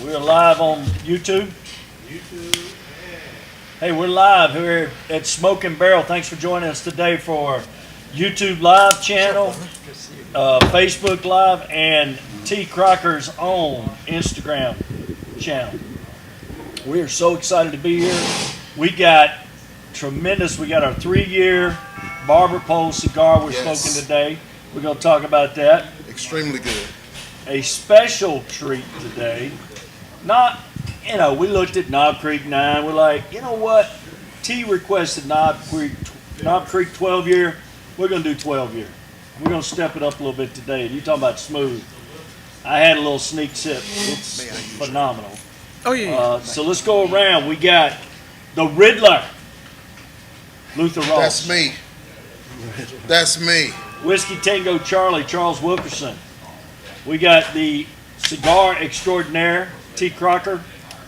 We're live on YouTube. Hey, we're live here at Smoking Barrel. Thanks for joining us today for YouTube Live channel, Facebook Live, and T. Crocker's own Instagram channel. We are so excited to be here. We got our 3-year Barber Pole cigar we're smoking today. We're going to talk about that. Extremely good. A special treat today. We looked at Knob Creek 9. We're like, you know what? T requested Knob Creek 12-year. We're going to do 12-year. We're going to step it up a little bit today. You talking about smooth. I had a little sneak sip. It's phenomenal. Oh, yeah. So let's go around. We got the Riddler, Luther Ross. That's me. That's me. Whiskey Tango Charlie, Charles Wilkerson. We got the Cigar Extraordinaire, T. Crocker.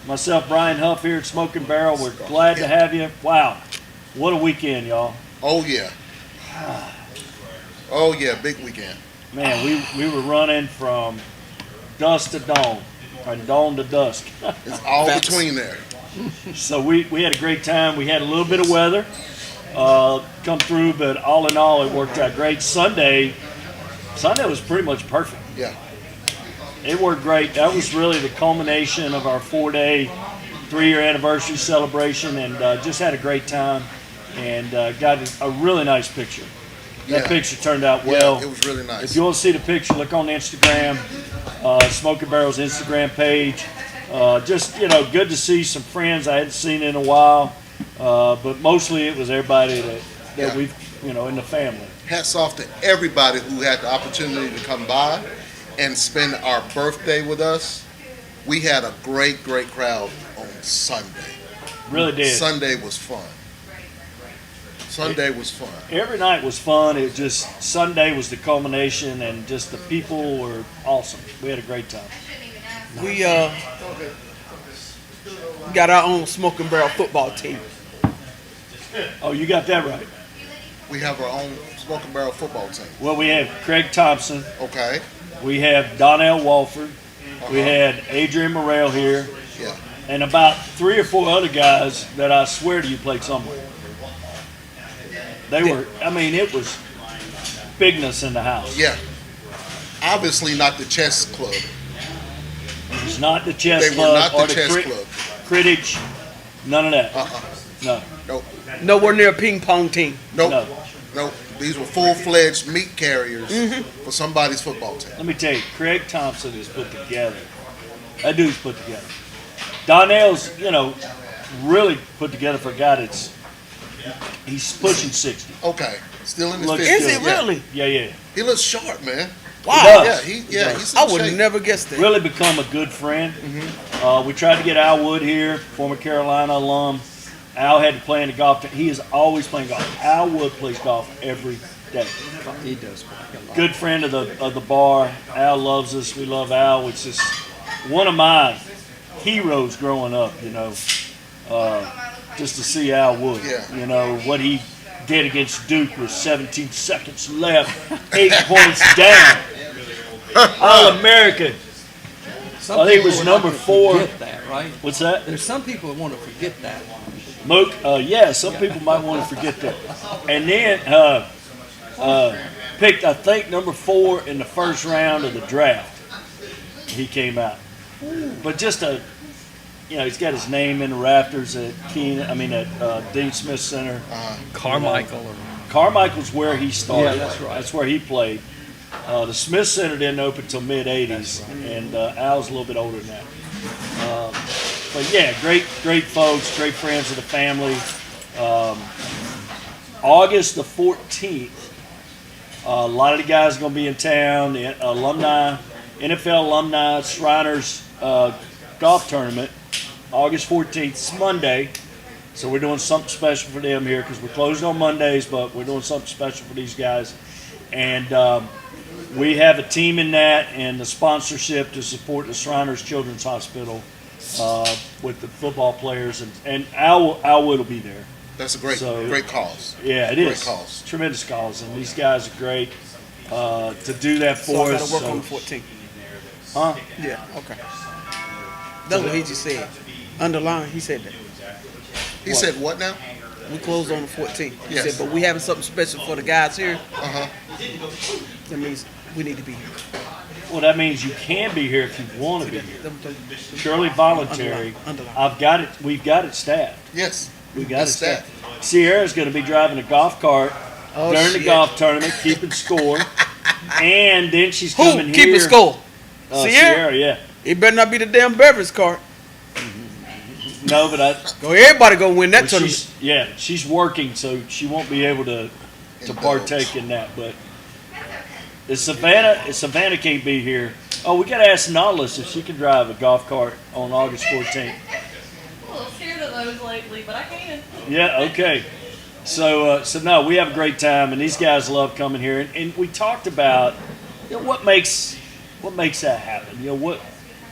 Myself, Brian Huff here at Smoking Barrel. We're glad to have you. Wow. What a weekend, y'all. Oh, yeah. Oh, yeah. Big weekend. Man, we were running from dusk to dawn, or dawn to dusk. It's all between there. So we had a great time. We had a little bit of weather come through, but all in all, it worked out great. Sunday was pretty much perfect. Yeah. It worked great. That was really the culmination of our 4-day, 3-year anniversary celebration, and just had a great time, and got a really nice picture. That picture turned out well. Yeah, it was really nice. If you want to see the picture, look on Instagram, Smoking Barrel's Instagram page. Just, good to see some friends I hadn't seen in a while, but mostly it was everybody that we've, in the family. Hats off to everybody who had the opportunity to come by and spend our birthday with us. We had a great, great crowd on Sunday. Really did. Sunday was fun. Sunday was fun. Every night was fun. It just, Sunday was the culmination, and just the people were awesome. We had a great time. We got our own Smoking Barrel football team. Oh, you got that right. We have our own Smoking Barrel football team. Well, we have Craig Thompson. Okay. We have Donnell Walford. We had Adrian Morrell here. Yeah. And about 3 or 4 other guys that I swear to you played somewhere. It was bigness in the house. Yeah. Obviously not the chess club. It's not the chess They were club not the or chess club. Crittage. None of that. No. Nope. Nowhere near a ping pong team. Nope. No. Nope. These were full-fledged meat carriers for somebody's football team. Let me tell you, Craig Thompson is put together. That dude's put together. Donnell's, really put together for a guy he's pushing 60. Okay. Still in his Look, 50s. Is it really? Yeah. He looks sharp, man. Wow. He Yeah, does. he's I in would shape. have never guessed that. Really become a good friend. We tried to get Al Wood here, former Carolina alum. Al had to play in the golf. He is always playing golf. Al Wood plays golf every day. He does play a lot. Good friend of the bar. Al loves us. We love Al, which is one of my heroes growing up. Just to see Al Wood. Yeah. What he did against Duke with 17 seconds left, 8 points down. All-American. I think it was number 4. Forget that, right? What's that? There's some people that want to forget that. Mook, some people might want to forget that. And then picked, I think, number 4 in the first round of the draft. He came out. But just he's got his name in the rafters at Dean Smith Center. Carmichael. Carmichael's where he started. Yeah, that's right. That's where he played. The Smith Center didn't open until mid-'80s, and Al's a little bit older than that. But yeah, great folks, great friends of the family. August the 14th, a lot of the guys are going to be in town. The NFL alumni Shriners golf tournament, August 14th, it's Monday. So we're doing something special for them here because we're closed on Mondays, but we're doing something special for these guys. And we have a team in that and the sponsorship to support the Shriners Children's Hospital with the football players. And Al Wood will be there. That's a great cause. Yeah, it is. Great cause. Tremendous cause. And these guys are great to do that So for I us. got to work on the 14th. Huh? Yeah. Okay. That's what he just said. Underline, he said that. He said what now? We closed on the 14th. He Yes. said, but we having something special for the guys here. Uh-huh. That means we need to be here. Well, that means you can be here if you want to be here. Purely voluntary. Underline. We've got it staffed. Yes. We got That's it staffed. Sierra's going to be driving a golf cart Oh, during the shit. golf tournament, keeping score. And then she's Who coming here. keeping score? Sierra? Sierra, yeah. It better not be the damn beverage cart. No, but Go, everybody gonna win that tournament. she's working, so she won't be able to Indulge. partake in that. But if Savannah can't be here. Oh, we got to ask Nautilus if she can drive a golf cart on August 14th. I'm a little scared of those lately, but I can. Yeah, okay. So no, we have a great time, and these guys love coming here. And we talked about what makes that happen. What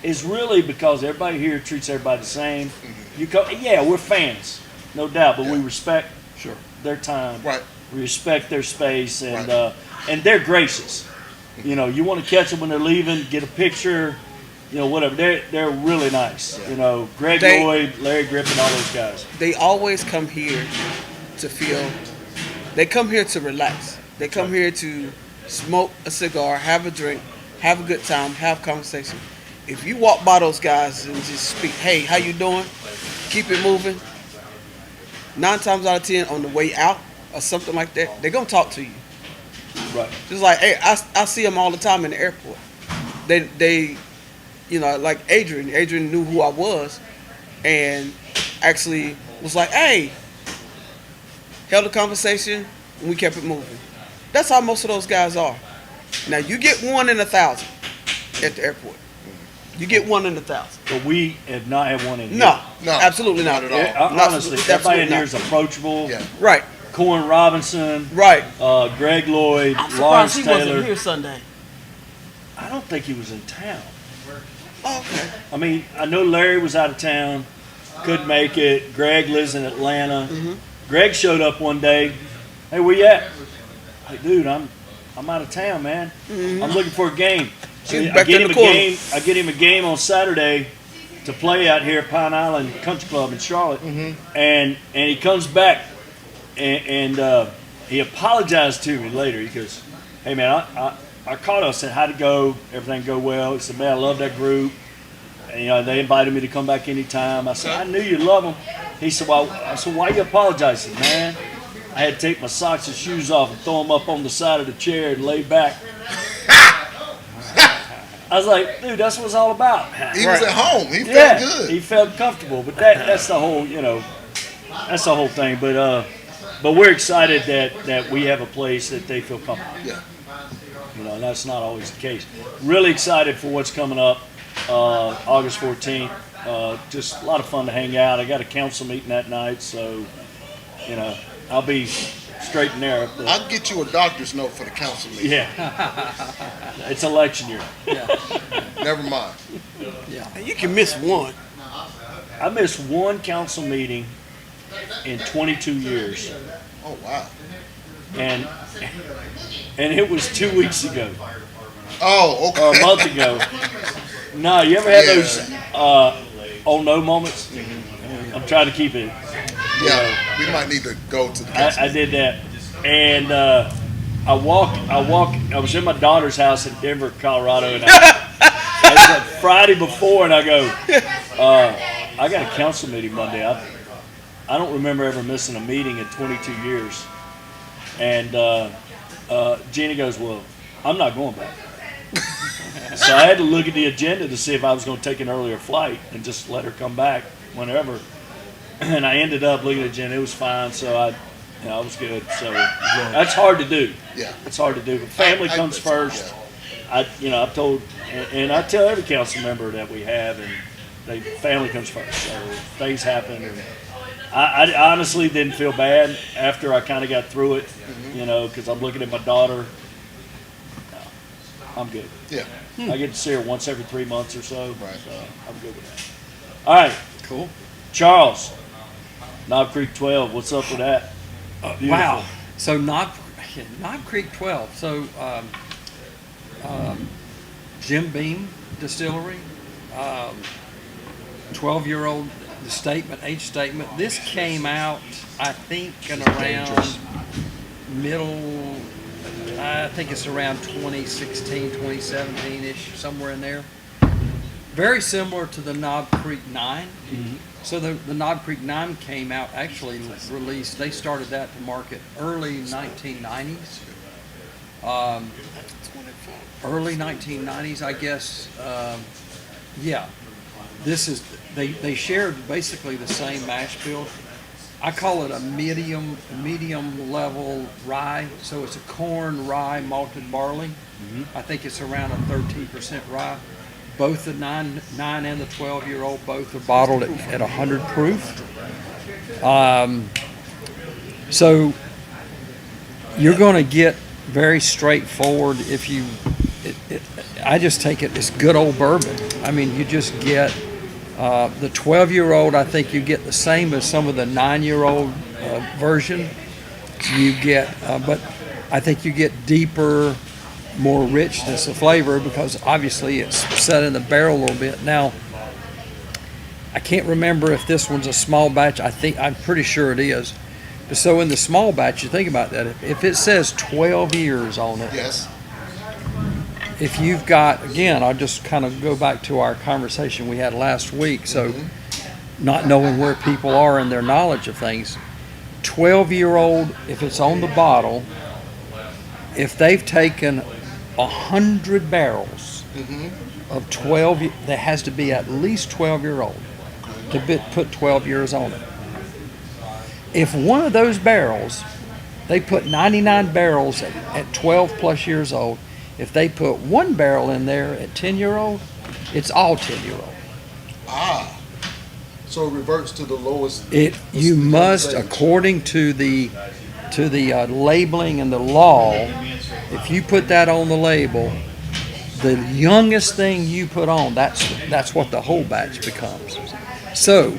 is really because everybody here treats everybody the same. You go, yeah, we're fans, no doubt, but we respect their time. Right. We respect their space, and Right. And they're gracious. You want to catch them when they're leaving, get a picture, whatever. They're really nice. Greg Lloyd, Larry Griffin, all those guys. They always come here to feel. They come here to relax. They come here to smoke a cigar, have a drink, have a good time, have conversation. If you walk by those guys and just speak, hey, how you doing? Keep it moving. 9 times out of 10, on the way out or something like that, they're gonna talk to you. Right. Just like, hey, I see them all the time in the airport. They like Adrian. Adrian knew who I was, and actually was like, hey, held a conversation, and we kept it moving. That's how most of those guys are. Now you get 1 in 1,000 at the airport. You get 1 in 1,000. But we have not had one in here. No, No, absolutely not. not at all. Yeah, honestly, everybody in Absolutely here not. is approachable. Yeah. Right, Corn Robinson, right. Greg Lloyd, I'm Lawrence surprised he Taylor. wasn't here Sunday. I don't think he was in town. Oh, okay. I mean, I know Larry was out of town, couldn't make it. Greg lives in Atlanta. Mm-hmm. Greg showed up one day. Hey, where you at? Hey, dude, I'm out of town, man. I'm looking for a game. So He's I back get in him the a corner. game. I get him a game on Saturday to play out here at Pine Island Country Club in Charlotte, and he comes back and he apologized to me later. He goes, "Hey man, I called him. I said how'd it go? Everything go well?" He said, "Man, I love that group. And, they invited me to come back anytime." I said, "I knew you love them." He said, "Well," I said, "Why you apologizing, man? I had to take my socks and shoes off and throw them up on the side of the chair and lay back." I was like, "Dude, that's what it's all about." He was at home. He felt Yeah, good. he felt comfortable, but that's the whole, that's the whole thing. But we're excited that we have a place that they feel comfortable. Yeah. And that's not always the case. Really excited for what's coming up, August 14th. Just a lot of fun to hang out. I got a council meeting that night, so I'll be straight and narrow. But, I'll get you a doctor's note for the council meeting. yeah, it's election year. Never mind. And you can miss one. I missed one council meeting in 22 years. Oh wow. And it was 2 weeks ago Oh, or a okay. month ago. No, you ever have Yeah. those oh no moments? I'm trying to keep it. Yeah, we might need to go to the council. I did that, and I was in my daughter's house in Denver, Colorado, and I was like Friday before, and I go, I got a council meeting Monday. I don't remember ever missing a meeting in 22 years. And Jeannie goes, "Well, I'm not going back." So I had to look at the agenda to see if I was going to take an earlier flight and just let her come back whenever. And I ended up looking at the agenda. It was fine, so I was good. So that's hard to do. Yeah. It's hard to do. But family I comes bet so, first. I've told, and I tell every council member that we have, and family comes first. So things happen, and I honestly didn't feel bad after I kind of got through it, because I'm looking at my daughter. No, I'm good. Yeah. I get to see her once every 3 months or so. Right. So I'm good with that. All right, Cool. Charles, Knob Creek 12. What's up with that? Beautiful. Wow. So Knob Creek 12. So Jim Beam Distillery. 12-year-old, the statement, age statement. This came out, I think, in dangerous. around middle, I think it's around 2016, 2017-ish, somewhere in there. Very similar to the Knob Creek 9. So the Knob Creek 9 came out, actually released, they started that to market early 1990s. Early 1990s, I guess. Yeah. This is, they shared basically the mash mash bill. I call it a medium level rye. So it's a corn, rye, malted barley. I think it's around a 13% rye. Both the 9 and the 12-year-old both are bottled at 100 proof. So you're going to get very straightforward if you. I just take it as good old bourbon. I mean, you just get the 12-year-old. I think you get the same as some of the 9-year-old version. You get, but I think you get deeper, more richness of flavor because obviously it's set in the barrel a little bit. Now, I can't remember if this one's a small batch. I'm pretty sure it is. But so in the small batch, you think about that. If it says 12 years on it, Yes. if you've got, again, I'll just kind of go back to our conversation we had last week. So not knowing where people are in their knowledge of things, 12-year-old, if it's on the bottle, if they've taken 100 barrels of 12, there has to be at least 12-year-old to put 12 years on it. If one of those barrels, they put 99 barrels at 12 plus years old, if they put one barrel in there at 10-year-old, it's all 10-year-old. Ah. So it reverts to the lowest. You must, according to the labeling and the law, if you put that on the label, the youngest thing you put on, that's what the whole batch becomes. So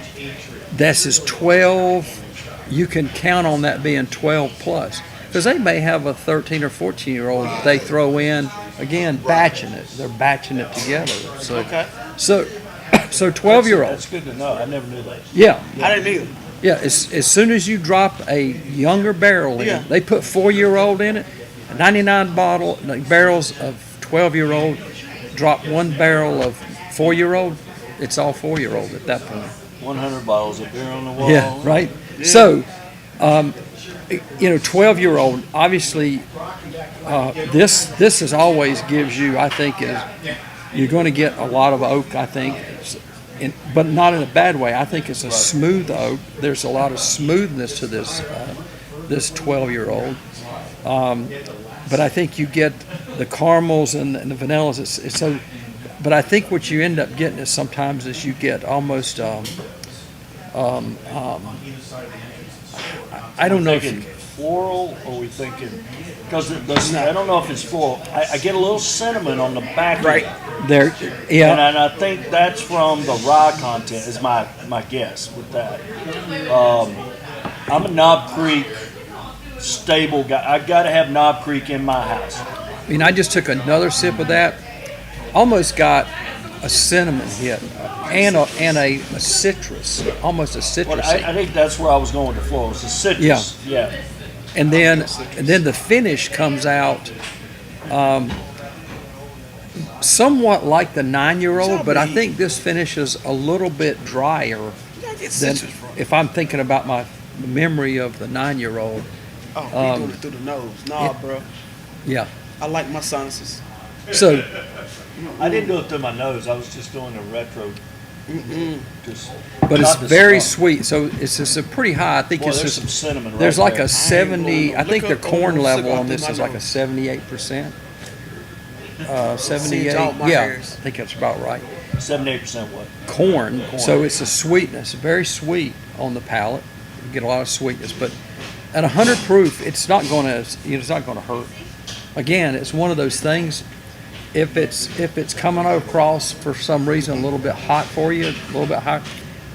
this is 12. You can count on that being 12 plus because they may have a 13 or 14-year-old they throw in again, batching it. They're batching it together. So Okay. so 12-year-old. That's good to know. I never knew that. Yeah. I didn't either. Yeah, as soon as you drop a younger barrel in, Yeah. they put 4-year-old in it, 99 barrels of 12-year-old, drop one barrel of 4-year-old, it's all 4-year-old at that point. 100 bottles of beer on the wall. Yeah, right? So, 12-year-old, obviously, this is always gives you, I think, is you're going to get a lot of oak, I think, but not in a bad way. I think it's a smooth oak. There's a lot of smoothness to this 12-year-old. But I think you get the caramels and the vanillas. It's so, but I think what you end up getting is sometimes is you get almost I don't know if Thinking you, floral, or we thinking because I don't know if it's floral. I get a little cinnamon on the back, Right. there, And yeah, I think that's from the rye content. Is my guess with that. I'm a Knob Creek stable guy. I got to have Knob Creek in my house. I mean, I just took another sip of that, almost got a cinnamon hit and a citrus, almost a Well, citrusy. I think that's where I was going with the floral. It's the citrus. Yeah. And then the finish comes out somewhat like the 9-year-old, but I think this finish is a little bit drier It's than citrus from. if I'm thinking about my memory of the 9-year-old. Oh, he doing it through the nose. Nah, bro. Yeah. I like my sinuses. So I didn't do it through my nose. I was just doing the retro. Just, but it's not the very skunk. sweet. So it's just a pretty high. I think Boy, it's there's just some cinnamon right there's like there. a 70. I think the Look up corn on level cigar on this through is my like a nose. 78%. 78. Singe out my Yeah, hairs. I think that's about right. 78% what? Corn. So it's a sweetness, very sweet on the palate. You get a lot of sweetness, but at 100 proof, it's not going to hurt. Again, it's one of those things. If it's coming across for some reason a little bit hot for you, a little bit hot,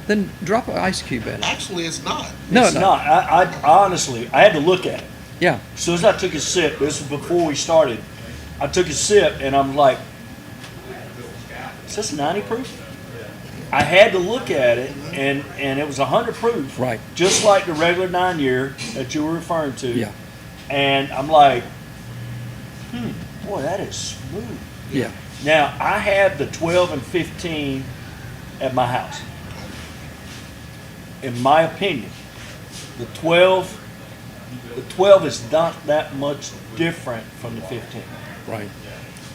then drop an ice cube in it. Actually, it's not. No, It's not. I honestly, I had to look at it. Yeah. As soon as I took a sip, this was before we started, I took a sip and I'm like, is this 90 proof? I had to look at it, and it was 100 proof, Right. just like the regular 9-year that you were referring to. Yeah. And I'm like, boy, that is smooth. Yeah. Now I have the 12 and 15 at my house. In my opinion, the 12 is not that much different from the 15. Right.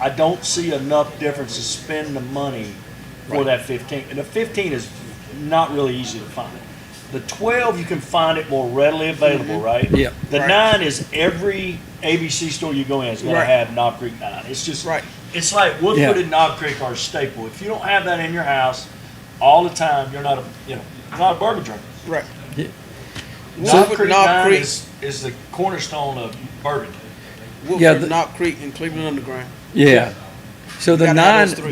I don't see enough difference to spend the money for Right. that 15. And the 15 is not really easy to find. The 12, you can find it more readily available, right? Yeah. The Right. 9 is every ABC store you go in is going Right. to have Knob Creek 9. It's just, Right. it's like Woodford Yeah. and Knob Creek are a staple. If you don't have that in your house all the time, you're not you're not a bourbon drinker. Right. Knob Woodford, Creek Knob 9 Creek. is the cornerstone of bourbon. Woodford, Yeah, the- Knob Creek, and Cleveland Underground. Yeah. So the gotta have nine, those three.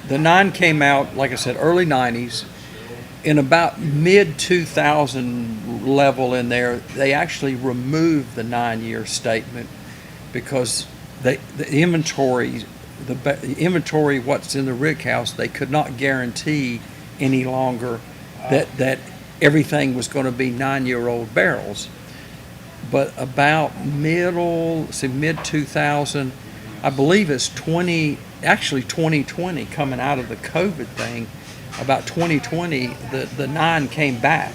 the nine came out, like I said, early '90s. In about mid 2000 level in there, they actually removed the 9-year statement because the inventory, the inventory what's in the rick house, they could not guarantee any longer that everything was going to be 9-year-old barrels. But about mid 2000, I believe it's 2020 coming out of the COVID thing, about 2020, the 9 came back.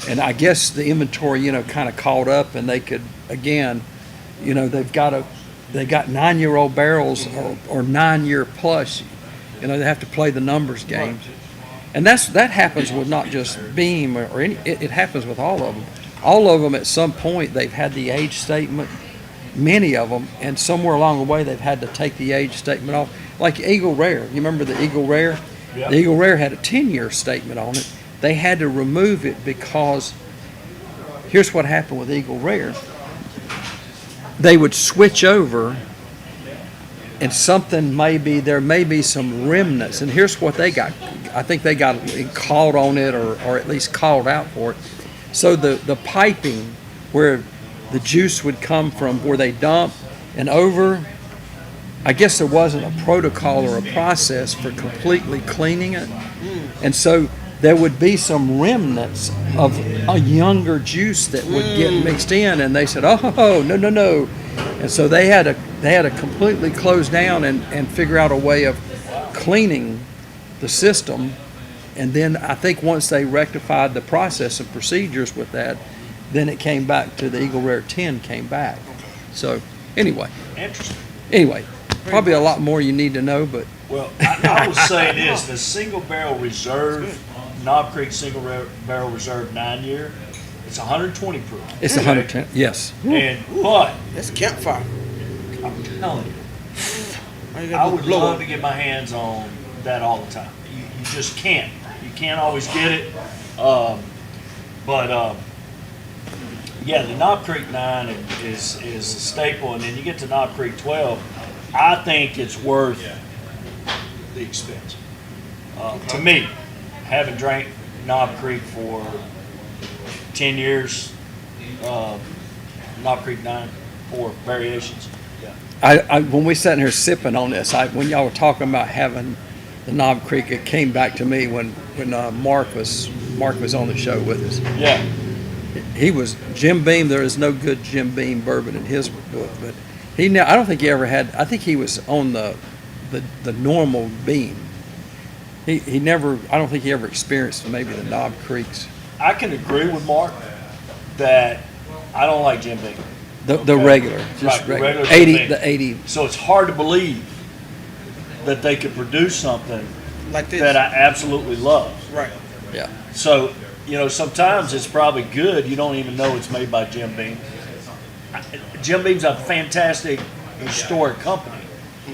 And I guess the inventory, kind of caught up, and they could, again, they got 9-year-old barrels or 9-year plus. They have to play the numbers games. And that happens with not just Beam or any, it happens with all of them. All of them at some point, they've had the age statement, many of them, and somewhere along the way, they've had to take the age statement off. Like Eagle Rare, you remember the Eagle Rare? Yeah. The Eagle Rare had a 10-year statement on it. They had to remove it because here's what happened with Eagle Rare. They would switch over, and there may be some remnants, and here's what they got. I think they got caught on it or at least called out for it. So the piping where the juice would come from, where they dump and over, I guess there wasn't a protocol or a process for completely cleaning it. And so there would be some remnants of a younger juice that would get mixed in, and they said, oh, no. And so they had to completely close down and figure out a way of cleaning the system. And then I think once they rectified the process and procedures with that, then it came back to the Eagle Rare 10 came back. So anyway, Interesting. probably a lot more you need to know, but Well, I will say this: the single barrel reserve, Knob Creek single barrel reserve 9-year, it's 120 proof. it's 110. Yes. But That's campfire. I'm telling you, All you I gotta do would is blow love it. to get my hands on that all the time. You just can't. You can't always get it. Yeah, the Knob Creek 9 is a staple, and then you get to Knob Creek 12. I think it's worth the expense. To me, having drank Knob Creek for 10 years, Knob Creek 9, 4 variations. Yeah. When we sat in here sipping on this, when y'all were talking about having the Knob Creek, it came back to me when Mark was on the show with us. Yeah. He was Jim Beam. There is no good Jim Beam bourbon in his book, but I don't think he ever had. I think he was on the normal Beam. He never. I don't think he ever experienced maybe the Knob Creeks. I can agree with Mark that I don't like Jim Beam. The Okay. regular, just Right, the regular. regular Jim 80, Beam. the 80. So it's hard to believe that they could produce something Like this. that I absolutely love. Right. Yeah. So, sometimes it's probably good. You don't even know it's made by Jim Beam. Jim Beam's a fantastic historic company,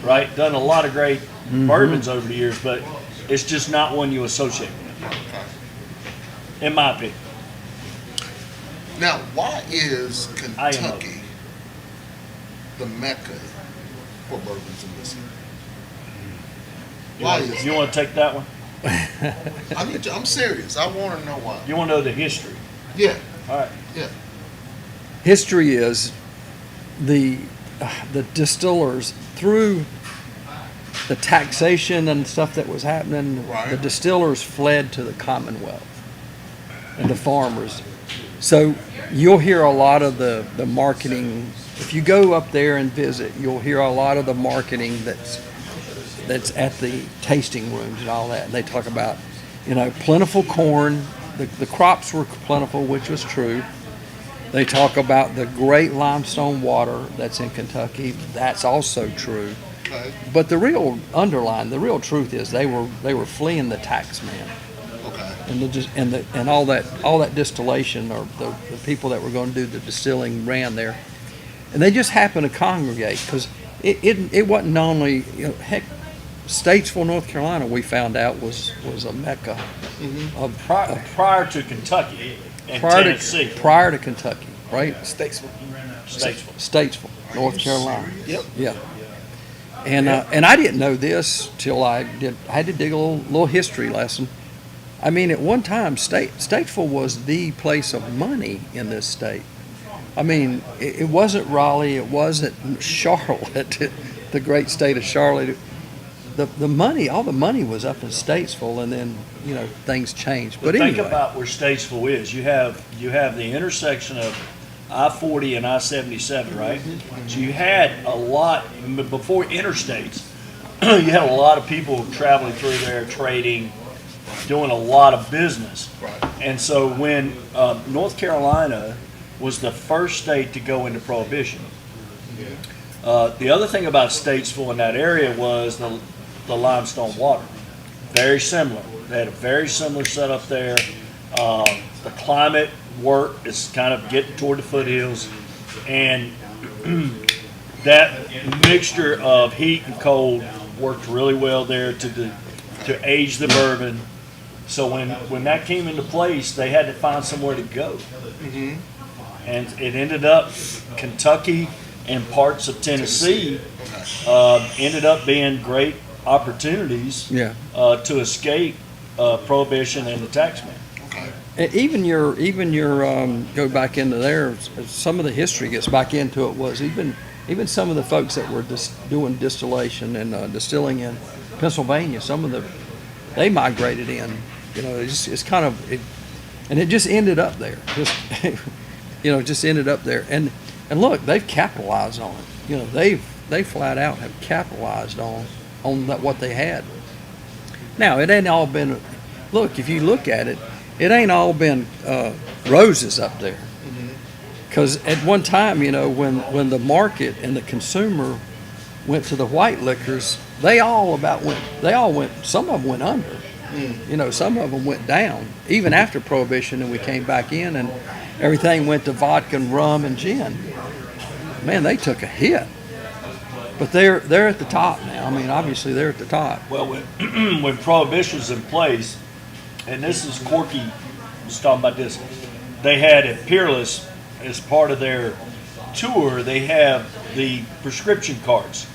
right? Done a lot of great bourbons over the years, but it's just not one you associate with, in my opinion. Now, why is I am Kentucky the mecca for bourbons and whiskey? Why is You want to take that one? I'm serious. I want to know why. You want to know the history? Yeah, All right. yeah. History is the distillers through the taxation and stuff that was happening, Right. the distillers fled to the Commonwealth and the farmers. So you'll hear a lot of the marketing. If you go up there and visit, you'll hear a lot of the marketing that's at the tasting rooms and all that. And they talk about, plentiful corn. The crops were plentiful, which was true. They talk about the great limestone water that's in Kentucky. That's also true. Okay. But the real truth is they were fleeing the tax man Okay. and all that distillation, or the people that were going to do the distilling ran there, and they just happened to congregate because it wasn't only heck, Statesville, North Carolina, we found out was a mecca of Prior to Kentucky and prior Tennessee. to Kentucky, right? Statesville. Statesville. Statesville, North Carolina. Yep. Yeah. And I didn't know this till I had to dig a little history lesson. I mean, at one time, Statesville was the place of money in this state. I mean, it wasn't Raleigh, it wasn't Charlotte, the great state of Charlotte. The money, all the money was up in Statesville, and then things changed. But Think anyway, about where Statesville is. You have the intersection of I-40 and I-77, right? So you had a lot before interstates. You had a lot of people traveling through there, trading, doing a lot of business. Right. And so when North Carolina was the first state to go into prohibition, the other thing about Statesville in that area was the limestone water. Very similar. They had a very similar setup there. The climate worked. It's kind of getting toward the foothills, and that mixture of heat and cold worked really well there to age the bourbon. So when that came into place, they had to find somewhere to go, and it ended up Kentucky and parts of Tennessee ended up being great opportunities yeah. to escape prohibition and the taxman. Okay. And even your go back into there. Some of the history gets back into it. Was even some of the folks that were doing distillation and distilling in Pennsylvania. They migrated in. It's kind of and it just ended up there. Just ended up there. And look, they've capitalized on it. They flat out have capitalized on what they had. Now it ain't all been. Look, if you look at it, it ain't all been roses up there. Because at one time, when the market and the consumer went to the white liquors, they all went. Some of them went under. Some of them went down. Even after Prohibition, and we came back in, and everything went to vodka and rum and gin. Man, they took a hit. But they're at the top now. I mean, obviously they're at the top. Well, when Prohibition's in place, and this is Corky was talking about this, they had at Peerless, as part of their tour, they have the prescription cards.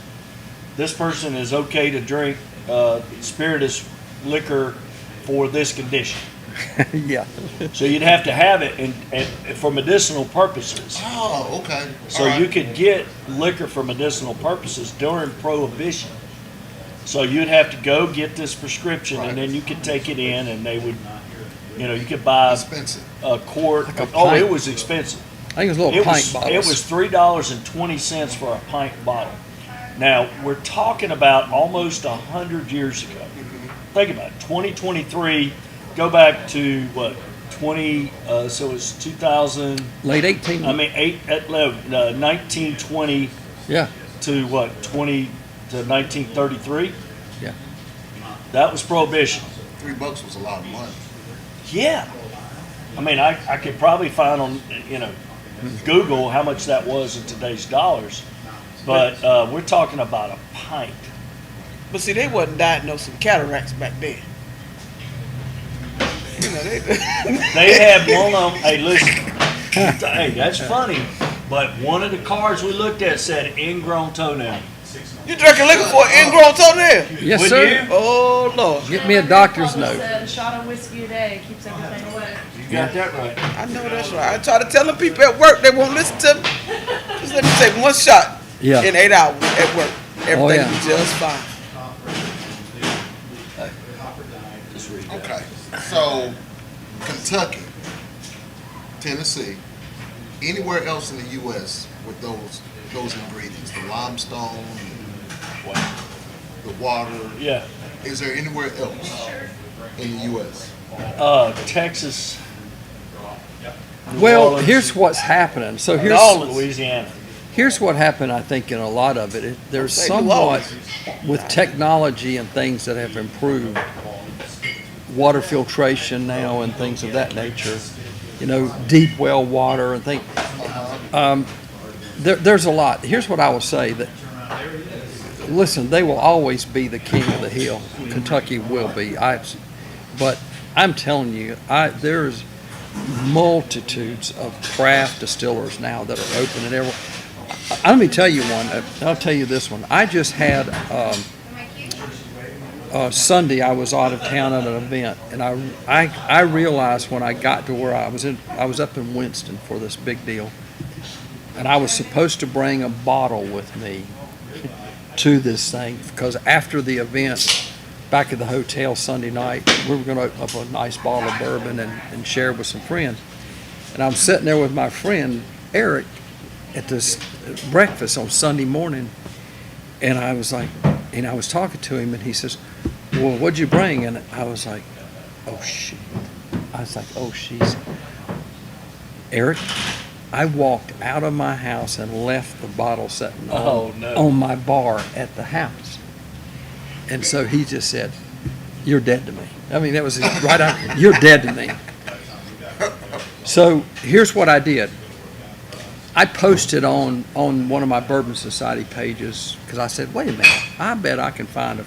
This person is okay to drink spirituous liquor for this condition. Yeah. So you'd have to have it and for medicinal purposes. Oh, okay. So All right. you could get liquor for medicinal purposes during Prohibition. So you'd have to go get this prescription, Right. and then you could take it in, and they would, you could buy Expensive. a quart. Like a Oh, pint. it was expensive. I think it was little pint bottles. It was $3.20 for a pint bottle. Now we're talking about almost 100 years ago. Think about it. 2023. Go back to what? 20. So it's 2000. Late 18. 1920 Yeah. to what? 20 to 1933. Yeah. That was Prohibition. $3 was a lot of money. Yeah. I mean, I could probably find on Google how much that was in today's dollars, but we're talking about a pint. But see, they wasn't diagnosing cataracts back then. They had one of them. Hey, listen. Hey, that's funny. But one of the cards we looked at said ingrown toenail. You drinking liquor for an ingrown toenail? Yes, Would sir. you? Oh Lord! Get me a doctor's Mama note. said a shot of whiskey a day keeps everything away. You got that right. I know that's right. I try to tell the people at work they won't listen to me. Just let me take one shot Yeah. in 8 hours at work. Everything yeah. will be just fine. So, Kentucky, Tennessee, anywhere else in the U.S. with those ingredients, the limestone, Wow. the water. Yeah. Is there anywhere else in the U.S.? Texas. New Well, Orleans, here's what's happening. So here's Louisiana. here's what happened. I think in a lot of it, there's Say New somewhat Orleans. with technology and things that have improved, water filtration now and things of that nature. You know, deep well water and things. There's a lot. Here's what I will say that. Listen, they will always be the king of the hill. Kentucky will be. But I'm telling you, there's multitudes of craft distillers now that are open and everywhere. Let me tell you one. I'll tell you this one. I just had Sunday. I was out of town at an event, and I realized when I got to where I was up in Winston for this big deal, and I was supposed to bring a bottle with me to this thing because after the event back at the hotel Sunday night, we were going to open up a nice bottle of bourbon and share it with some friends. And I'm sitting there with my friend Eric at this breakfast on Sunday morning, and I was like, and I was talking to him, and he says, "Well, what'd you bring?" And I was like, "Oh shit!" I was like, "Oh she's Eric." I walked out of my house and left the bottle sitting on my bar at the house. And so he just said, "You're dead to me." I mean, that was right out, "You're dead to me." So here's what I did. I posted on one of my Bourbon Society pages because I said, wait a minute, I bet I can find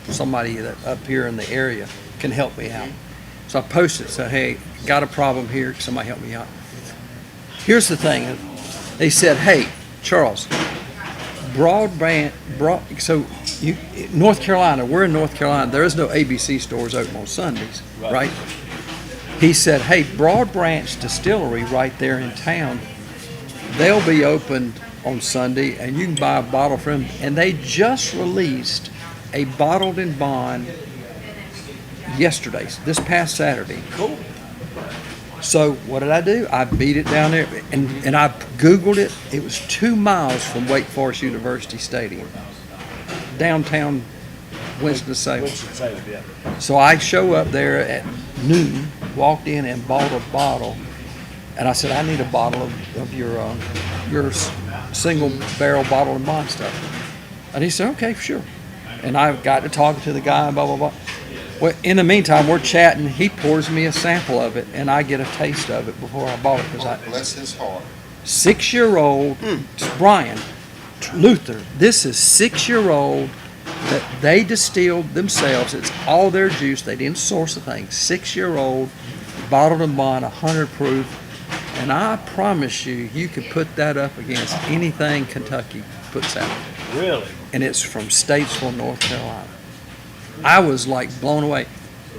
somebody that up here in the area can help me out. So I posted, said, "Hey, got a problem here, somebody help me out." Here's the thing. They said, "Hey, Charles, North Carolina, we're in North Carolina. There is no ABC stores open on Sundays, right?" He said, "Hey, Broad Branch Distillery right there in town, they'll be open on Sunday, and you can buy a bottle from them." And they just released a bottled in bond yesterday, this past Saturday. Cool. So what did I do? I beat it down there, and I Googled it. It was 2 miles from Wake Forest University Stadium, downtown Winston-Salem. Winston-Salem, yeah. So I show up there at noon, walked in and bought a bottle, and I said, "I need a bottle of your single barrel bottle and bond stuff." And he said, "Okay, sure." And I got to talking to the guy, blah, blah, blah. Well, in the meantime, we're chatting. He pours me a sample of it, and I get a taste of it before I bought it. Because Bless his heart. 6-year-old Brian Luther. This is 6-year-old that they distilled themselves. It's all their juice. They didn't source a thing. 6-year-old, bottled and bond, 100 proof. And I promise you, you could put that up against anything Kentucky puts out. Really? And it's from Statesville, North Carolina. I was like blown away.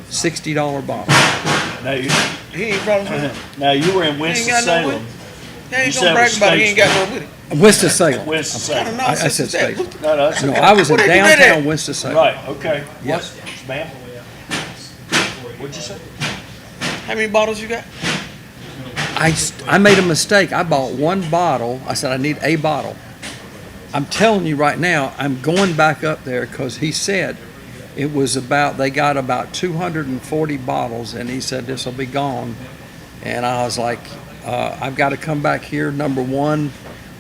$60 bottle. Now you, He ain't brought us. now you were in He ain't got no Winston-Salem. with. He You ain't said gonna it brag was about it. He ain't got no with it. Winston-Salem. Winston-Salem. Kind of I nonsense said is that? Statesville. No, that's No, okay. I was in Where they do that downtown at? Winston-Salem. Right, okay. Yes. Yes, ma'am. What'd you say? How many bottles you got? I made a mistake. I bought one bottle. I said I need a bottle. I'm telling you right now, I'm going back up there because he said it was they got about 240 bottles, and he said this will be gone. And I was like, I've got to come back here. Number one,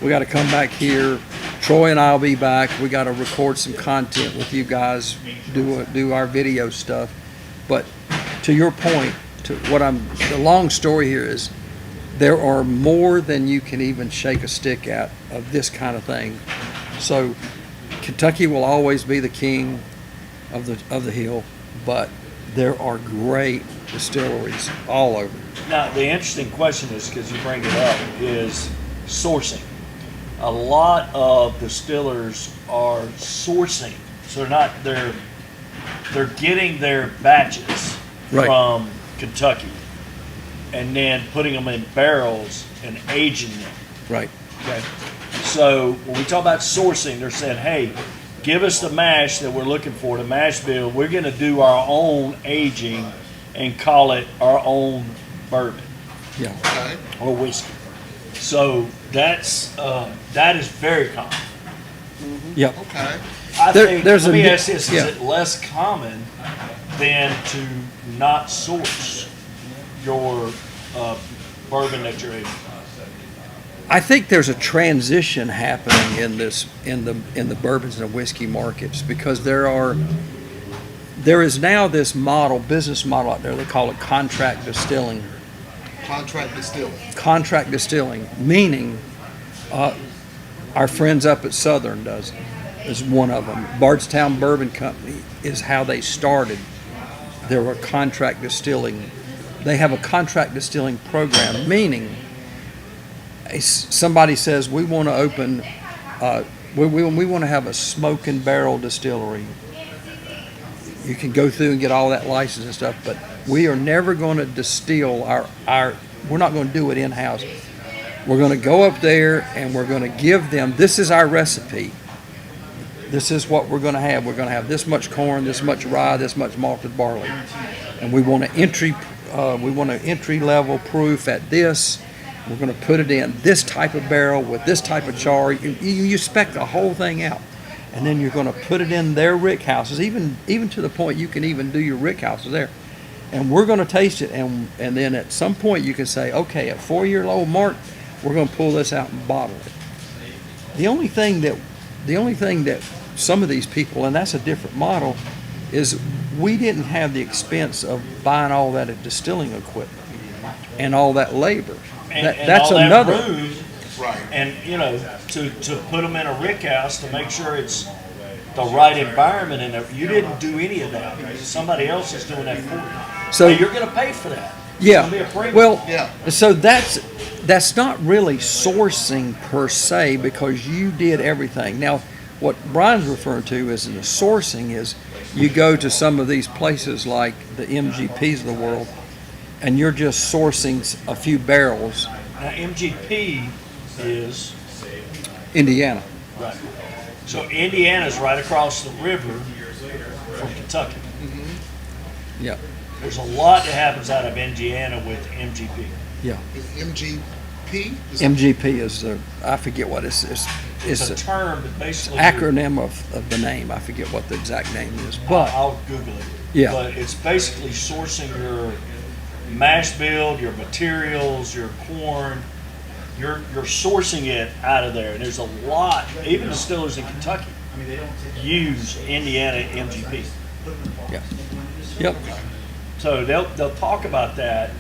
we got to come back here. Troy and I'll be back. We got to record some content with you guys, do our video stuff. But to your point, the long story here is there are more than you can even shake a stick at of this kind of thing. So Kentucky will always be the king of the hill, but there are great distilleries all over. Now, the interesting question is, because you bring it up, is sourcing. A lot of distillers are sourcing, so they're getting their batches Right. from Kentucky and then putting them in barrels and aging them. Right. Okay. So when we talk about sourcing, they're saying, "Hey, give us the mash that we're looking for, the mash bill. We're going to do our own aging and call it our own bourbon Yeah. Okay. or whiskey. So that is very common. Yep. Okay. I There- think, there's let a me di- ask this, yeah. is it less common than to not source your bourbon that you're aging? I think there's a transition happening in this in the bourbons and the whiskey markets because there is now this business model out there. They call it contract distilling. Contract distilling. Contract distilling, meaning our friends up at Southern is one of them. Bardstown Bourbon Company is how they started. They were contract distilling. They have a contract distilling program, meaning somebody says we want to open, we want to have a smoke and barrel distillery. You can go through and get all that license and stuff, but we are never going to distill we're not going to do it in-house. We're going to go up there and we're going to give them, this is our recipe. This is what we're going to have. We're going to have this much corn, this much rye, this much malted barley. And we want an entry level proof at this. We're going to put it in this type of barrel with this type of char. You spec the whole thing out. And then you're going to put it in their rick houses, even to the point you can even do your rick houses there. And we're going to taste it, and then at some point you can say, okay, at 4-year-old mark, we're going to pull this out and bottle it. The only thing that some of these people, and that's a different model, is we didn't have the expense of buying all that distilling equipment and all that labor. And That's all that another. room, Right. and to put them in a rick house to make sure it's the right environment, and you didn't do any of that. Somebody else is doing that for you. So But you're going to pay for that. It's yeah, gonna be a premium. well, Yeah. so that's not really sourcing per se because you did everything. Now, what Brian's referring to as in the sourcing is you go to some of these places like the MGPs of the world, and you're just sourcing a few barrels. Now MGP is Indiana. right. So Indiana's right across the river from Kentucky. Yeah, There's a lot that happens out of Indiana with MGP. yeah. Is MGP? MGP is I forget what it's It's a an term that basically acronym of the name. I forget what the exact name is, but I'll Google it. Yeah. But it's basically sourcing your mash bill, your materials, your corn. You're sourcing it out of there. And there's a lot, even distillers in Kentucky use Indiana MGP. yeah, yep. So they'll talk about that.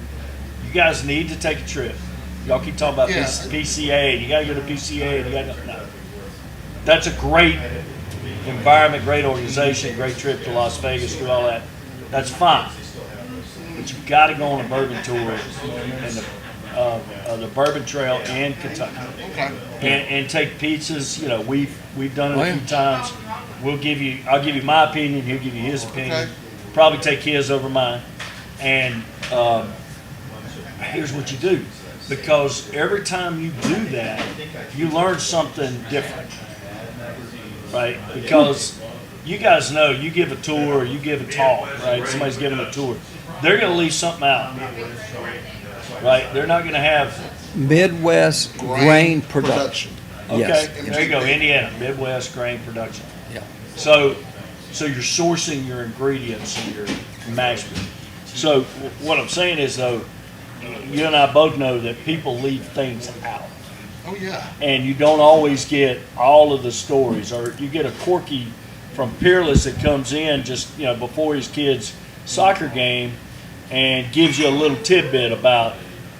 You guys need to take a trip. Y'all keep talking about Yeah. PCA. And you got to go to PCA. And you got to no. That's a great environment, great organization, great trip to Las Vegas, do all that. That's fine. But you've got to go on a bourbon tour and the Bourbon Trail in Kentucky, Okay. and take pizzas. You know, we've done it Oh, a yeah. few times. I'll give you my opinion. He'll give you his opinion. Okay. Probably take his over mine. And here's what you do, because every time you do that, you learn something different, right? Because you guys know, you give a tour, you give a talk, right? Somebody's giving a tour. They're going to leave something out, right? They're not going to have. Midwest grain production. Okay, Yes. there you go, Indiana, Midwest grain production. Yeah. So you're sourcing your ingredients and your mash bill. So what I'm saying is, though, you and I both know that people leave things out, Oh yeah. and you don't always get all of the stories. Or you get a Corky from Peerless that comes in just before his kid's soccer game and gives you a little tidbit about,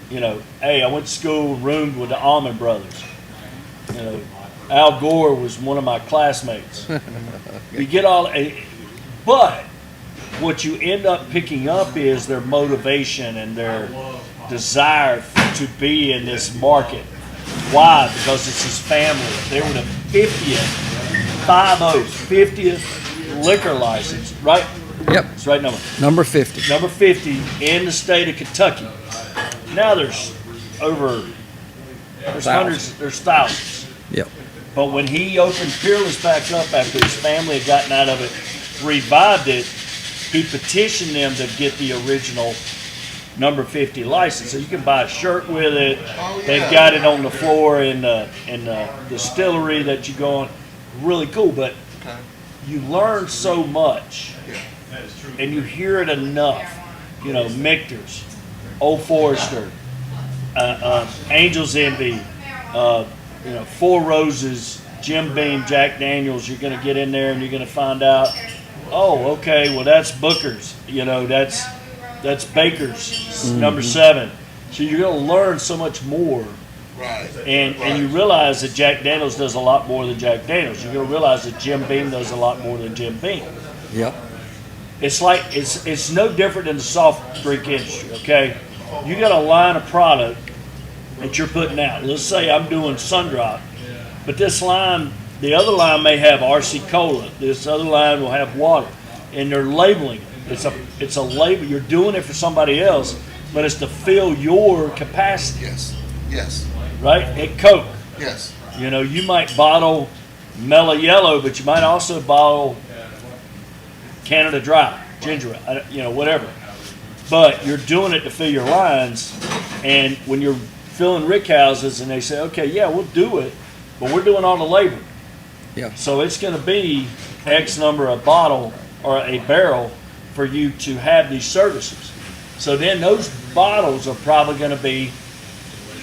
hey, I went to school and roomed with the Allman Brothers. Al Gore was one of my classmates. You get all, but what you end up picking up is their motivation and their desire to be in this market. Why? Because it's his family. They were the 50th liquor license, right? Yep. It's the right number. Number 50. Number 50 in the state of Kentucky. Now there's hundreds, there's thousands. Yep. But when he opened Peerless back up after his family had gotten out of it, revived it, he petitioned them to get the original number 50 license. So you can buy a shirt with it. Oh, yeah. They've got it on the floor in the distillery that you go on. Really cool, but Okay. you learn so much Yeah. and you hear it enough. You know, Michter's, Old Forester, Angel's Envy, you know, Four Roses, Jim Beam, Jack Daniels. You're going to get in there and you're going to find out, oh, okay, well, that's Booker's. You know, that's Baker's, number 7. So you're going to learn so much more. Right. And you realize that Jack Daniels does a lot more than Jack Daniels. You're going to realize that Jim Beam does a lot more than Jim Beam. Yep. It's like it's no different than the soft drink industry. Okay, you got a line of product that you're putting out. Let's say I'm doing Sundrop, but this line, the other line may have RC Cola. This other line will have water, and they're labeling it. It's a label. You're doing it for somebody else, but it's to fill your capacity, Yes. Yes. right? At Coke, Yes. you know, you might bottle Mellow Yellow, but you might also bottle Canada Dry, ginger ale, you know, whatever. But you're doing it to fill your lines, and when you're filling rick houses and they say, okay, yeah, we'll do it, but we're doing all the labor. Yeah. So it's going to be X number of bottle or a barrel for you to have these services. So then those bottles are probably going to be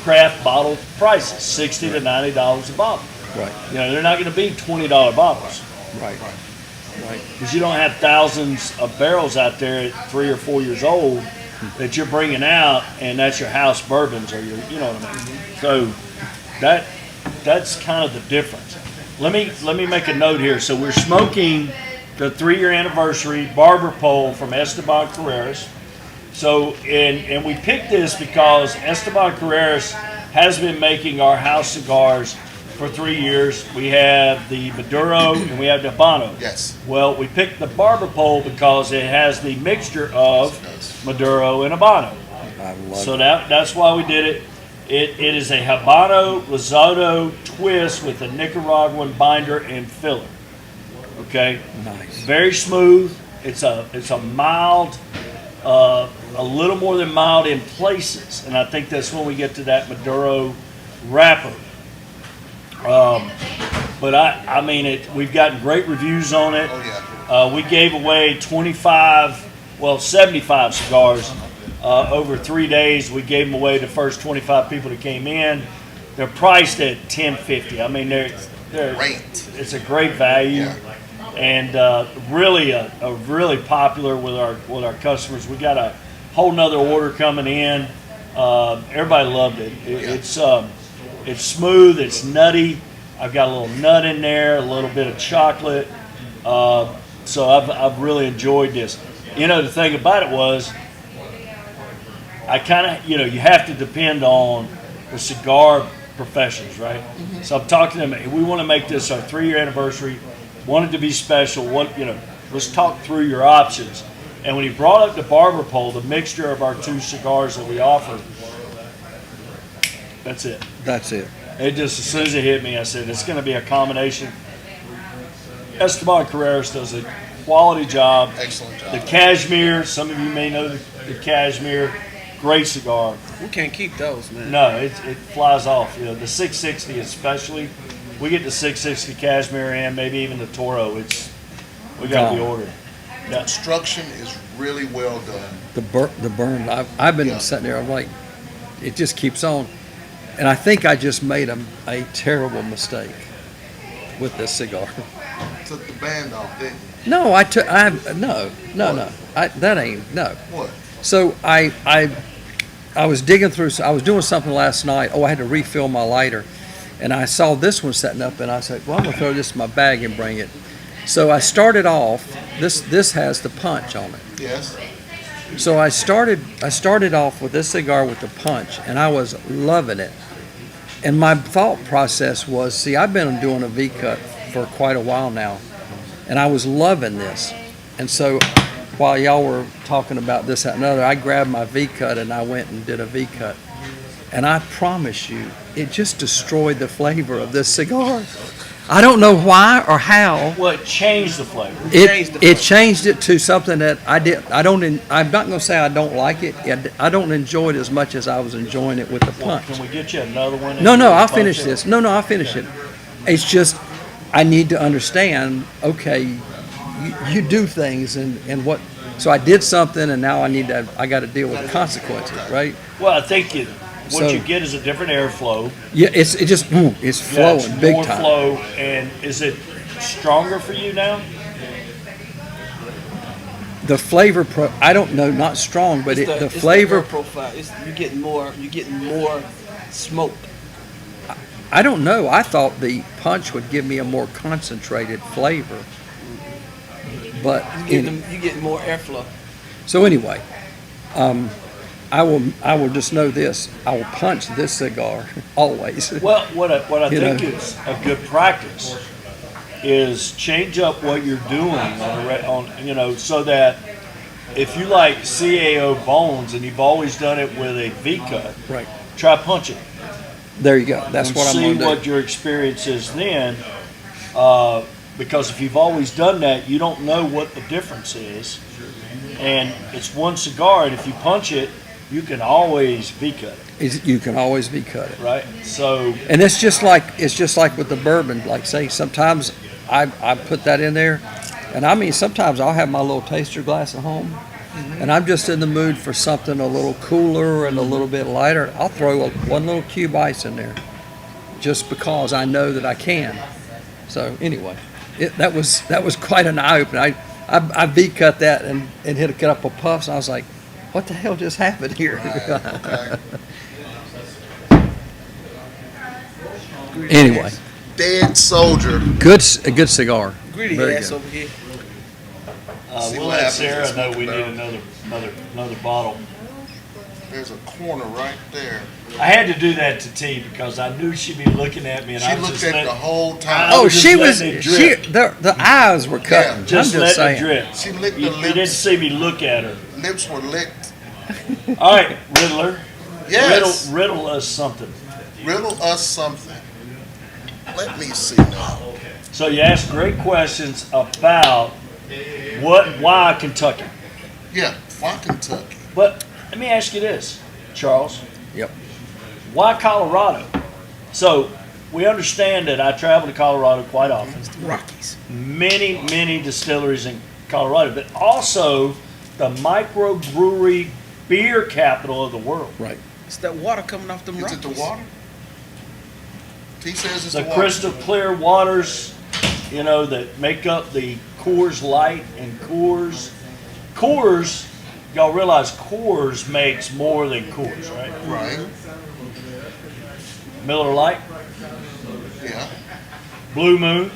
craft bottle prices, $60 to $90 a bottle. Right. You know, they're not going to be $20 bottles. Right. Right. Because you don't have thousands of barrels out there at 3 or 4 years old that you're bringing out, and that's your house bourbons or your, you know what I mean. So that's kind of the difference. Let me make a note here. So we're smoking the 3-year anniversary Barber Pole from Esteban Carreras. So and we picked this because Esteban Carreras has been making our house cigars for 3 years. We have the Maduro and we have the Habano. Yes. Well, we picked the Barber Pole because it has the mixture of Maduro and Habano. I love So it. that's why we did it. It is a Habano risotto twist with a Nicaraguan binder and filler. Okay, Nice. very smooth. It's a mild, a little more than mild in places, and I think that's when we get to that Maduro wrapper. But I mean, we've gotten great reviews on it. Oh yeah. We gave away 75 cigars over 3 days. We gave them away to the first 25 people that came in. They're priced at $10.50. I mean, they're Great. it's a great value, Yeah. and really popular with our customers. We got a whole nother order coming in. Everybody loved it. It's smooth. It's nutty. I've got a little nut in there, a little bit of chocolate. So I've really enjoyed this. You know, the thing about it was, I kind of, you know, you have to depend on the cigar professionals, right? So I'm talking to them. We want to make this our 3-year anniversary. Want it to be special. Let's talk through your options. And when he brought up the Barber Pole, the mixture of our 2 cigars that we offer, that's it. That's it. It just, as soon as it hit me, I said, it's going to be a combination. Esteban Carreras does a quality job. Excellent job. The Cashmere, some of you may know the Cashmere, great cigar. We can't keep those, man. No, it flies off. You know, the 660 especially. We get the 660 Cashmere and maybe even the Toro. We got to be Gone. ordered. Yeah. Construction is really well done. The burn. I've been Yeah. sitting there. I'm like, it just keeps on, and I think I just made a terrible mistake with this cigar. Took the band off, didn't you? No, no. That ain't no. What? So I was digging through. I was doing something last night. Oh, I had to refill my lighter, and I saw this one setting up, and I said, "Well, I'm gonna throw this in my bag and bring it." So I started off. This has the punch on it. Yes. So I started off with this cigar with the punch, and I was loving it. And my thought process was, see, I've been doing a V-cut for quite a while now, and I was loving this. And so while y'all were talking about this, that, and other, I grabbed my V-cut and I went and did a V-cut. And I promise you, it just destroyed the flavor of this cigar. I don't know why or how. Well, it changed the flavor. changed the It changed it to something that I did. I'm not going to say I don't like it. I don't enjoy it as much as I was enjoying it with the Well, punch. can we get you another one? No, no, I'll Punch finish it? this. No, I'll finish it. It's just I need to understand. Okay, you do things and what. So I did something, and now I got to deal with the consequences, right? Well, I think what So- you get is a different airflow. Yeah, it's Yeah, flowing it's big more time. flow, and is it stronger for you now? The flavor I don't know, not strong, but It's the it's flavor. air profile. You're getting more smoke. I don't know. I thought the punch would give me a more concentrated flavor. But You getting more airflow. so anyway, I will just know this. I will punch this cigar always. Well, what I You think know. is a good practice is change up what you're doing so that if you like CAO bones and you've always done it with a V cut, Right. try punching. There you go. That's and what I'm see going to what do. your experience is then. Because if you've always done that, you don't know what the difference is. And it's one cigar, and if you punch it, you can always V cut it, You can always be cut it. right? So, And it's just like with the bourbon. Like say, sometimes I put that in there, and I mean sometimes I'll have my little taster glass at home, and I'm just in the mood for something a little cooler and a little bit lighter. I'll throw one little cube ice in there, just because I know that I can. So anyway, that was quite an eye opener. I V cut that and hit a couple of puffs, and I was like, what the hell just happened here? Anyway, Dead soldier. a good cigar. Greedy Very ass good. over here. See we'll what let happens Sarah this know week, we need though. another bottle. There's a corner right there. I had to do that to T because I knew she'd be looking at me, and She I was looked just at letting, the whole I time. Oh, was just she was. letting it She drip. the eyes were cutting. Yeah, just I'm letting just saying. it drip. She licked You the didn't lips. see me look at her. Lips were licked. All right, Riddler. Yes. Riddle us something. Riddle us something. Let me see now. So you asked great questions about why Kentucky. Yeah, why Kentucky? But let me ask you this, Charles. Yep. Why Colorado? So we understand that I travel to Colorado quite often. Rockies. Many distilleries in Colorado, but also the microbrewery beer capital of the world. Right. It's that water coming off them Is rockies. it the water? He says it's The the water. crystal clear waters, that make up the Coors Light and Coors. Coors, y'all realize Coors makes more than Coors, right? Right. Miller Lite, Yeah. Blue Moon,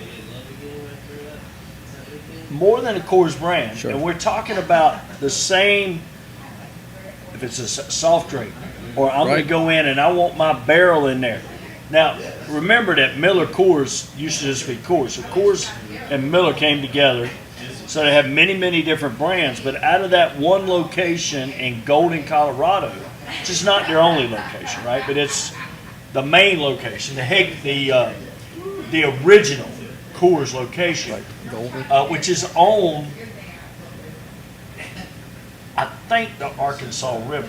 more than a Coors brand. Sure. And we're talking about the same, if it's a soft drink, or I'm going Right. to go in and I want my barrel in there. Now, remember that Miller Coors used to just be Coors. So Coors and Miller came together. So they have many different brands. But out of that one location in Golden, Colorado, which is not their only location, right? But it's the main location, the original Coors location, Golden. which is owned, I think, the Arkansas River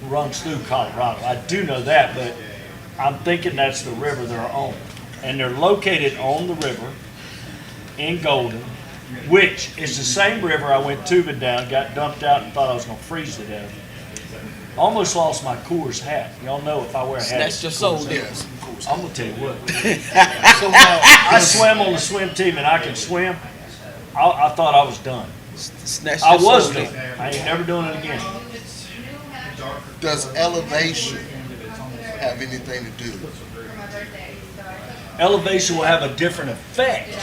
runs through Colorado. I do know that, but I'm thinking that's the river they're on. And they're located on the river in Golden, which is the same river I went tubing down, got dumped out, and thought I was going to freeze to death. Almost lost my Coors hat. Y'all know if I wear a hat, Snatched your soul, Coors didn't hat. Yes, of course. I'm going to tell you what. So now, I swam on the swim team and I can swim. I thought I was done. Snatch I your was soul, done. didn't I ain't never doing it again. does elevation have anything to do? Elevation will have a different effect.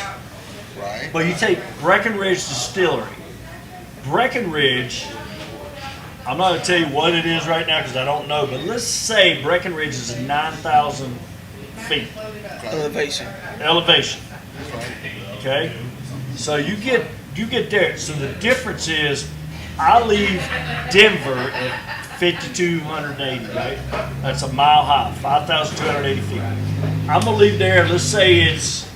Right. But you take Breckenridge Distillery. Breckenridge, I'm not going to tell you what it is right now because I don't know, but let's say Breckenridge is 9,000 feet Elevation. elevation. Okay? So you get there. So the difference is I leave Denver at 5,280, right? That's a mile high, 5,280 feet. I'm gonna leave there. Let's say it's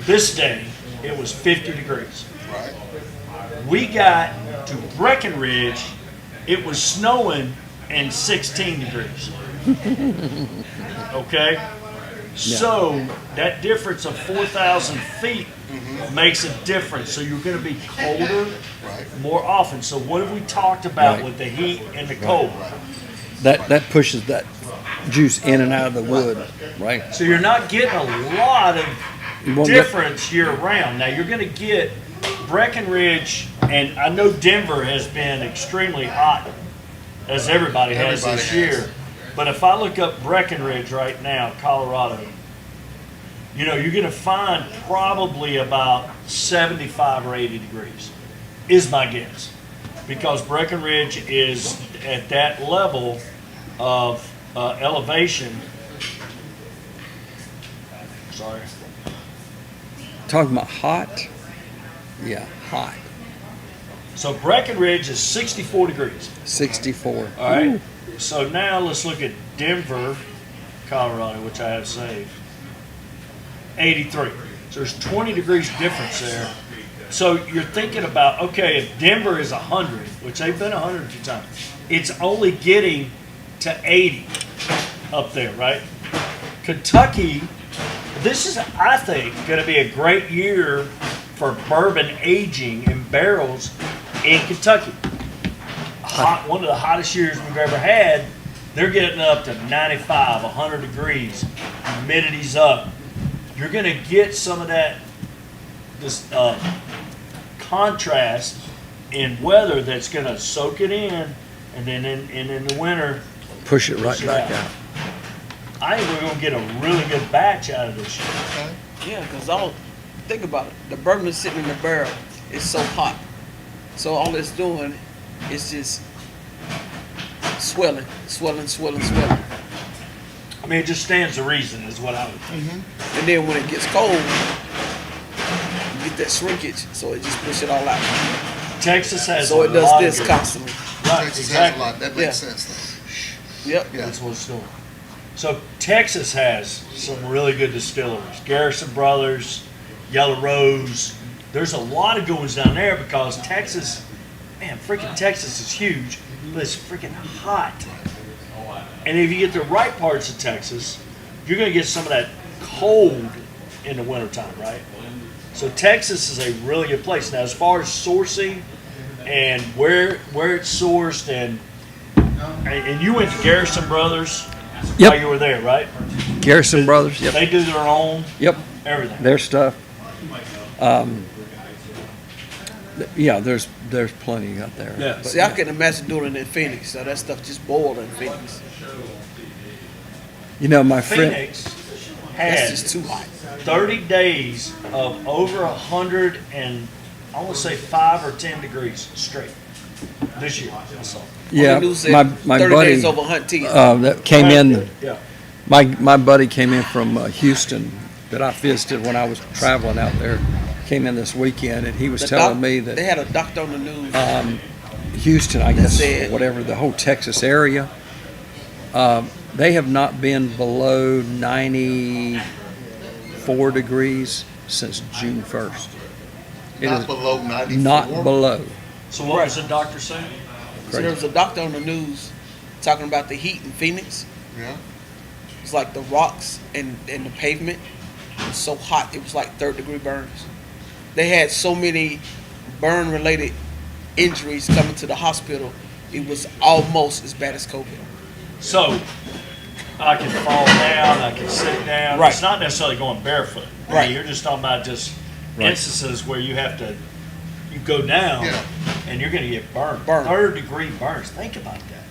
this day. It was 50 degrees. Right. We got to Breckenridge. It was snowing and 16 degrees. Okay. So that difference of 4,000 feet makes a difference. So you're going to be colder Right. more often. So what have we talked about Right. with the heat and the cold? That pushes that juice in and out of the wood, right? So you're not getting a lot of You won't get- difference year round. Now you're going to get Breckenridge, and I know Denver has been extremely hot, as everybody has Everybody this has. year. But if I look up Breckenridge right now, Colorado, you're going to find probably about 75 or 80 degrees, is my guess. Because Breckenridge is at that level of elevation. Sorry. Talking about hot? Yeah, hot. So Breckenridge is 64 degrees. 64. All right. So now let's look at Denver, Colorado, which I have saved. 83. So there's 20 degrees difference there. So you're thinking about, okay, if Denver is 100, which they've been 100 a few times, it's only getting to 80 up there, right? Kentucky, this is, I think, going to be a great year for bourbon aging in barrels in Kentucky. One of the hottest years we've ever had. They're getting up to 95, 100 degrees. Humidity's up. You're going to get some of that this contrast in weather that's going to soak it in, and then in the winter, Push it right push it back out. out. I think we're going to get a really good batch out of this year. Okay. Yeah, because think about it. The bourbon sitting in the barrel is so hot. So all it's doing is just swelling. I mean, it just stands to reason, is what I would think. And then when it gets cold, you get that shrinkage. So it just push it all out. Texas has So a it does lot this of constantly. Right, Texas has a exactly. lot. That Yeah. makes sense. Yep. Yeah. That's what it's doing. So Texas has some really good distilleries. Garrison Brothers, Yellow Rose. There's a lot of goings down there because Texas, man, freaking Texas is huge, but it's freaking hot. And if you get the right parts of Texas, you're going to get some of that cold in the wintertime, right? So Texas is a really good place. Now, as far as sourcing and where it's sourced, and you went to Garrison Brothers Yep. while you were there, right? Garrison Brothers. Yep. They do their own Yep. everything. Their stuff. Yeah, there's plenty out there. Yeah. But See, I can imagine doing it in Phoenix. So that stuff just boiled in Phoenix. you know, my friend. Phoenix That's had just too hot. 30 days of over 100 and I want to say 5 or 10 degrees straight this year. I saw. Yeah, On the news said my 30 buddy days over 110. that came in. Yeah. My buddy came in from Houston that I visited when I was traveling out there. Came in this weekend, and he was telling me they that had a doctor on the news. Houston, I guess, said- or whatever, the whole Texas area, they have not been below 94 degrees since June 1st. It Not is below 94. not below. So what was the doctor saying? So there was a doctor on the news talking about the heat in Phoenix. Yeah. It's like the rocks and the pavement was so hot, it was like third-degree burns. They had so many burn-related injuries coming to the hospital, it was almost as bad as COVID. So I can fall down, I can sit down. Right. It's not necessarily going barefoot. I mean, Right. you're just talking about just Right. instances where you have to, you go down Yeah. and you're going to get burned. Burned. 3rd-degree burns. Think about that.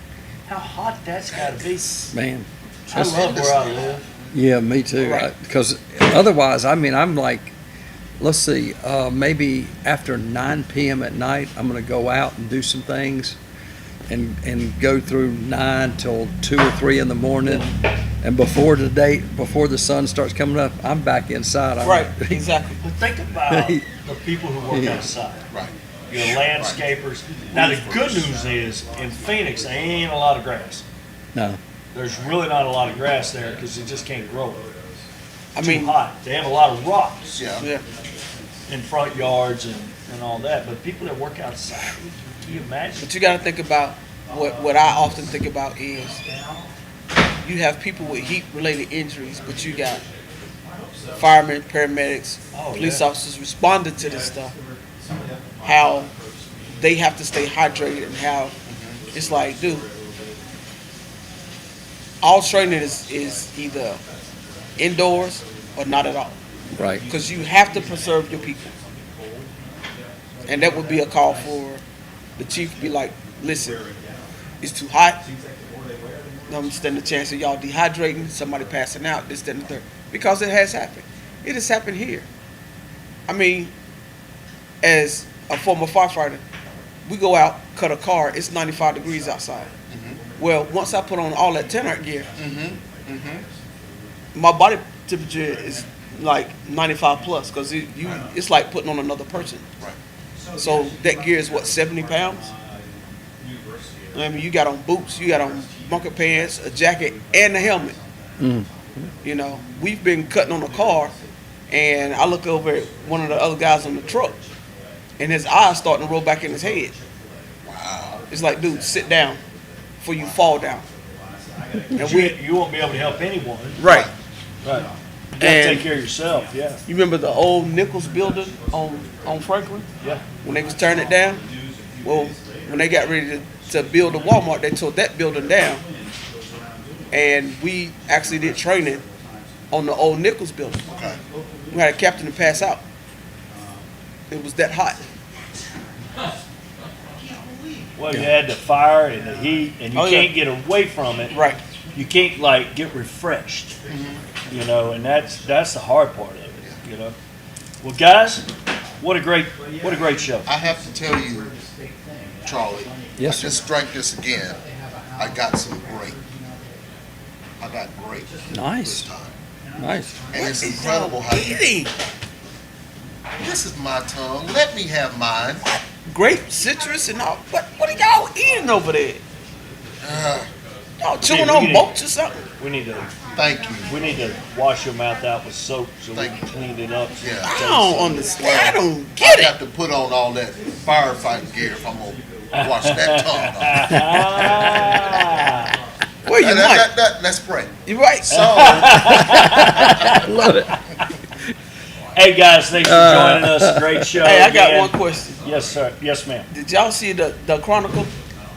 How hot that's got to be. Man, I love where I live. yeah, me too. Right. Because otherwise, I mean, I'm like, let's see, maybe after 9 p.m. at night, I'm going to go out and do some things and go through 9 till 2 or 3 in the morning. And before the sun starts coming up, I'm back inside. Right, exactly. But think about the people who work Yeah. outside. Right. Your landscapers. Now the good news is in Phoenix there ain't a lot of grass. No. There's really not a lot of grass there because you just can't grow it. I too mean, hot. They have a lot of rocks Yeah. yeah. in front yards and all that. But people that work outside, can you imagine? But you got to think about what I often think about is you have people with heat-related injuries, but you got firemen, paramedics, Oh, police yeah. officers responding to this stuff. How they have to stay hydrated and how it's like, dude, all training is either indoors or not at all. Right. Because you have to preserve your people. And that would be a call for the chief to be like, listen, it's too hot. Don't stand a chance of y'all dehydrating, somebody passing out, this, that, and the third. Because it has happened. It has happened here. I mean, as a former firefighter, we go out, cut a car, it's 95 degrees outside. Well, once I put on all that 10 gear, my body temperature is like 95 plus because it's like putting on another person. Right. So that gear is what, 70 pounds? I mean, you got on boots, you got on bunker pants, a jacket, and a helmet. You know, we've been cutting on a car, and I look over at one of the other guys on the truck, and his eyes starting to roll back in his head. Wow. It's like, dude, sit down before you fall down. And You won't be able to help anyone. right. Right. You gotta And- take care of yourself. Yeah. You remember the old Nichols building on Franklin? Yeah. When they was tearing it down? Well, when they got ready to build a Walmart, they tore that building down. And we actually did training on the old Nichols building. Okay. We had a captain to pass out. It was that hot. Well, you had the fire and the heat, and you Oh, yeah. can't get away from it. Right. You can't like get refreshed. You know, and that's the hard part of it. You know. Well, guys, what a great show. I have to tell you, Charlie. Yes, I sir. just drank this again. I got some grape. I got grape Nice. this time. Nice. And it's incredible how you. Eating. This is my tongue. Let me have mine. Grape, citrus, and all. What are y'all eating over there? Y'all chewing we on need- boats or something? We need to Thank you. wash your mouth out with soap so we Thank can clean it up. So Yeah. it I tastes don't so understand. I don't I get it. got to put on all that firefighting gear if I'm gonna wash that tongue off. Ah. Well, you might. Let's pray. You're right. So Love it. Hey guys, thanks for joining us. Great show. Hey, I got again. one question. Yes, sir. Yes, ma'am. Did y'all see the Chronicle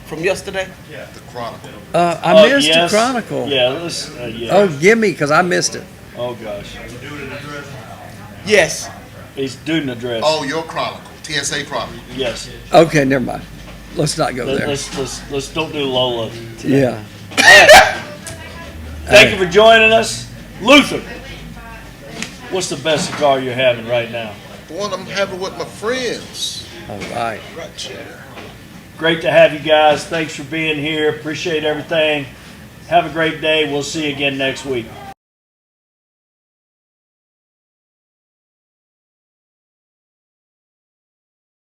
from yesterday? the Chronicle. I missed yes. the Chronicle. Yeah, let's. Yeah. Oh, give me, because I missed it. Oh gosh. Yes. He's doing address. Oh, your Chronicle. TSA Chronicle. Yes. Okay, never mind. Let's not go there. Let's don't do Lola. Yeah. Thank you for joining us, Luther. What's the best cigar you're having right now? The one I'm having with my friends. All right. Right here. Great to have you guys. Thanks for being here. Appreciate everything. Have a great day. We'll see you again next week.